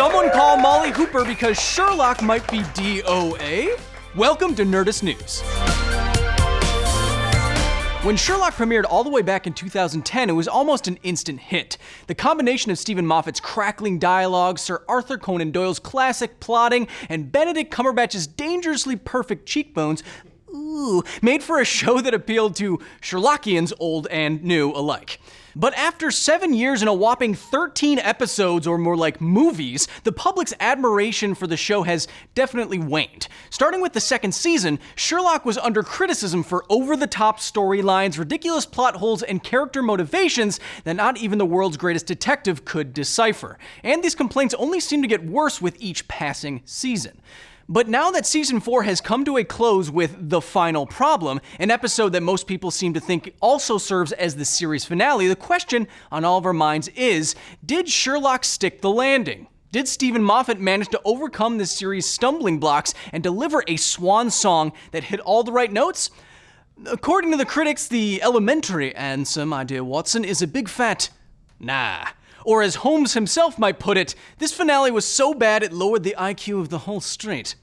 someone call Molly Hooper because Sherlock might be DOA? Welcome to Nerdist News. When Sherlock premiered all the way back in 2010, it was almost an instant hit. The combination of Stephen Moffat's crackling dialogue, Sir Arthur Conan Doyle's classic plotting, and Benedict Cumberbatch's dangerously perfect cheekbones made for a show that appealed to Sherlockians old and new alike. But after 7 years and a whopping 13 episodes, or more like movies, the public's admiration for the show has definitely waned. Starting with the second season, Sherlock was under criticism for over-the-top storylines, ridiculous plot holes, and character motivations that not even the world's greatest detective could decipher. And these complaints only seem to get worse with each passing season. But now that season 4 has come to a close with The Final Problem, an episode that most people seem to think also serves as the series finale, the question on all of our minds is, did Sherlock stick the landing? Did Stephen Moffat manage to overcome this series' stumbling blocks and deliver a swan song that hit all the right notes? According to the critics, the elementary answer, my dear Watson, is a big fat nah. Or as Holmes himself might put it, this finale was so bad it lowered the IQ of the whole street.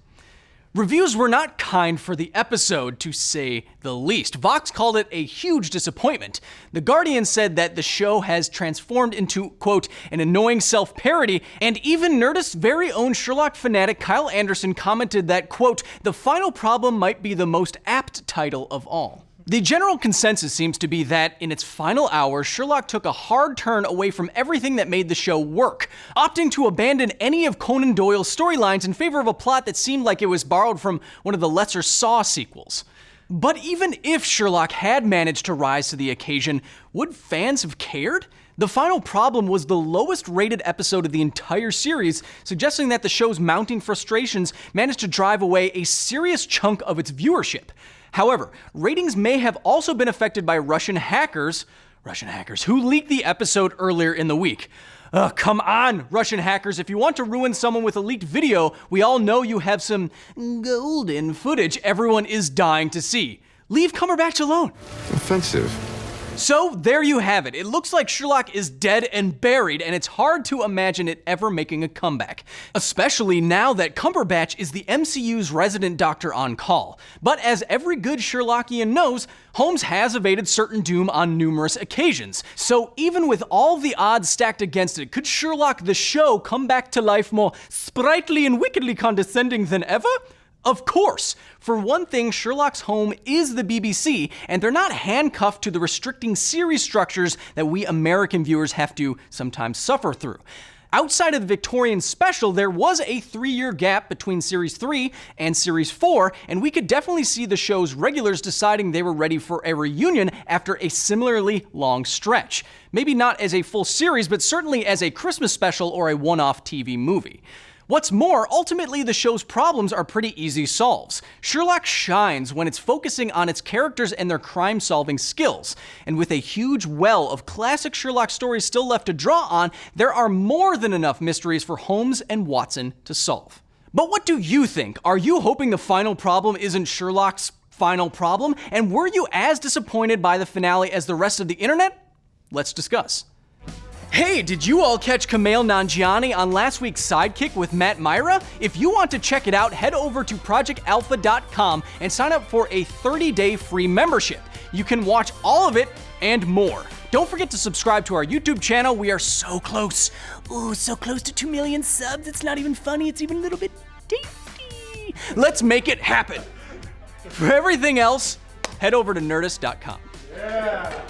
Reviews were not kind for the episode, to say the least. Vox called it a huge disappointment. The Guardian said that the show has transformed into, quote, an annoying self-parody, and even Nerdist's very own Sherlock fanatic Kyle Anderson commented that, quote, The Final Problem might be the most apt title of all. The general consensus seems to be that, in its final hour, Sherlock took a hard turn away from everything that made the show work, opting to abandon any of Conan Doyle's storylines in favor of a plot that seemed like it was borrowed from one of the lesser Saw sequels. But even if Sherlock had managed to rise to the occasion, would fans have cared? The Final Problem was the lowest rated episode of the entire series, suggesting that the show's mounting frustrations managed to drive away a serious chunk of its viewership. However, ratings may have also been affected by Russian hackers who leaked the episode earlier in the week. Come on, Russian hackers, if you want to ruin someone with a leaked video, we all know you have some golden footage everyone is dying to see. Leave Cumberbatch alone. Offensive. So there you have it. It looks like Sherlock is dead and buried, and it's hard to imagine it ever making a comeback. Especially now that Cumberbatch is the MCU's resident doctor on call. But as every good Sherlockian knows, Holmes has evaded certain doom on numerous occasions. So even with all the odds stacked against it, could Sherlock the show come back to life more sprightly and wickedly condescending than ever? Of course. For one thing, Sherlock's home is the BBC, and they're not handcuffed to the restricting series structures that we American viewers have to sometimes suffer through. Outside of the Victorian special, there was a 3-year gap between Series 3 and Series 4, and we could definitely see the show's regulars deciding they were ready for a reunion after a similarly long stretch. Maybe not as a full series, but certainly as a Christmas special or a one-off TV movie. What's more, ultimately the show's problems are pretty easy solves. Sherlock shines when it's focusing on its characters and their crime-solving skills. And with a huge well of classic Sherlock stories still left to draw on, there are more than enough mysteries for Holmes and Watson to solve. But what do you think? Are you hoping the final problem isn't Sherlock's final problem? And were you as disappointed by the finale as the rest of the internet? Let's discuss. Hey, did you all catch Kumail Nanjiani on last week's Sidekick with Matt Myra? If you want to check it out, head over to projectalpha.com and sign up for a 30-day free membership. You can watch all of it and more. Don't forget to subscribe to our YouTube channel. We are so close. Ooh, so close to 2 million subs. It's not even funny. It's even a little bit tasty. Let's make it happen. For everything else, head over to Nerdist.com. Yeah.